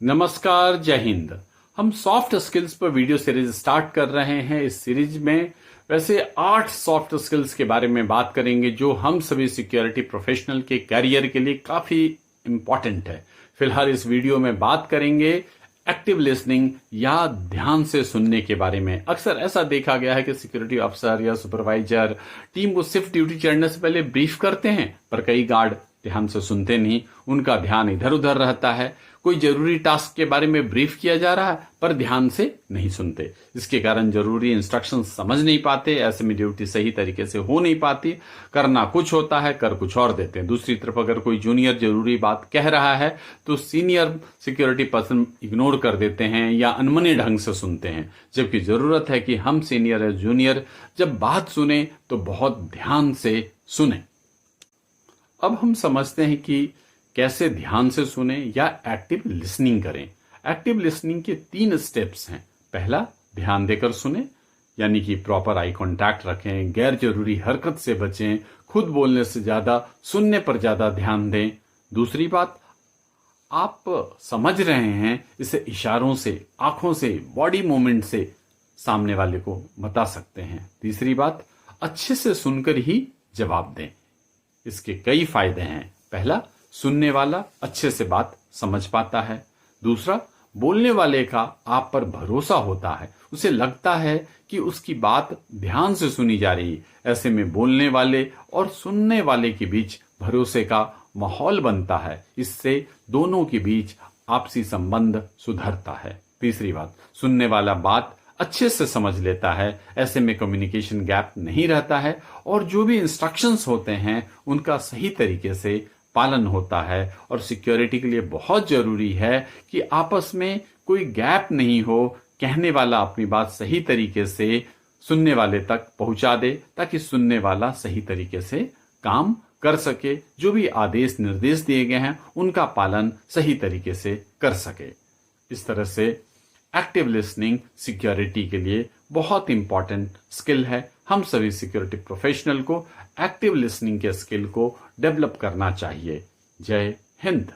नमस्कार, जय हिंद। हम सॉफ्ट स्किल्स पर वीडियो सीरीज स्टार्ट कर रहे हैं। इस सीरीज में वैसे 8 सॉफ्ट स्किल्स के बारे में बात करेंगे जो हम सभी सिक्योरिटी प्रोफेशनल के कैरियर के लिए काफी इंपॉर्टेंट है। फिलहाल इस वीडियो में बात करेंगे एक्टिव लिसनिंग या ध्यान से सुनने के बारे में। अक्सर ऐसा देखा गया है कि सिक्योरिटी ऑफिसर या सुपरवाइजर टीम को सिर्फ ड्यूटी चढ़ने से पहले ब्रीफ करते हैं, पर कई गार्ड ध्यान से सुनते नहीं। उनका ध्यान इधर उधर रहता है। कोई जरूरी टास्क के बारे में ब्रीफ किया जा रहा है पर ध्यान से नहीं सुनते। इसके कारण जरूरी इंस्ट्रक्शंस समझ नहीं पाते। ऐसे में ड्यूटी सही तरीके से हो नहीं पाती। करना कुछ होता है, कर कुछ और देते हैं। दूसरी तरफ अगर कोई जूनियर जरूरी बात कह रहा है तो सीनियर सिक्योरिटी पर्सन इग्नोर कर देते हैं या अनमने ढंग से सुनते हैं, जबकि जरूरत है कि हम सीनियर या जूनियर जब बात सुने तो बहुत ध्यान से सुने। अब हम समझते हैं कि कैसे ध्यान से सुने या एक्टिव लिसनिंग करें। एक्टिव लिसनिंग के 3 स्टेप्स हैं। पहला, ध्यान देकर सुने, यानी कि प्रॉपर आई कांटेक्ट रखें, गैर जरूरी हरकत से बचें, खुद बोलने से ज्यादा सुनने पर ज्यादा ध्यान दें। दूसरी बात, आप समझ रहे हैं इसे इशारों से, आंखों से, बॉडी मूवमेंट से सामने वाले को बता सकते हैं। तीसरी बात, अच्छे से सुनकर ही जवाब दें। इसके कई फायदे हैं। पहला, सुनने वाला अच्छे से बात समझ पाता है। दूसरा, बोलने वाले का आप पर भरोसा होता है। उसे लगता है कि उसकी बात ध्यान से सुनी जा रही है। ऐसे में बोलने वाले और सुनने वाले के बीच भरोसे का माहौल बनता है। इससे दोनों के बीच आपसी संबंध सुधरता है। तीसरी बात, सुनने वाला बात अच्छे से समझ लेता है। ऐसे में कम्युनिकेशन गैप नहीं रहता है और जो भी इंस्ट्रक्शंस होते हैं उनका सही तरीके से पालन होता है। और सिक्योरिटी के लिए बहुत जरूरी है कि आपस में कोई गैप नहीं हो। कहने वाला अपनी बात सही तरीके से सुनने वाले तक पहुंचा दे ताकि सुनने वाला सही तरीके से काम कर सके। जो भी आदेश निर्देश दिए गए हैं उनका पालन सही तरीके से कर सके। इस तरह से एक्टिव लिसनिंग सिक्योरिटी के लिए बहुत इंपॉर्टेंट स्किल है। हम सभी सिक्योरिटी प्रोफेशनल को एक्टिव लिसनिंग के स्किल को डेवलप करना चाहिए। जय हिंद।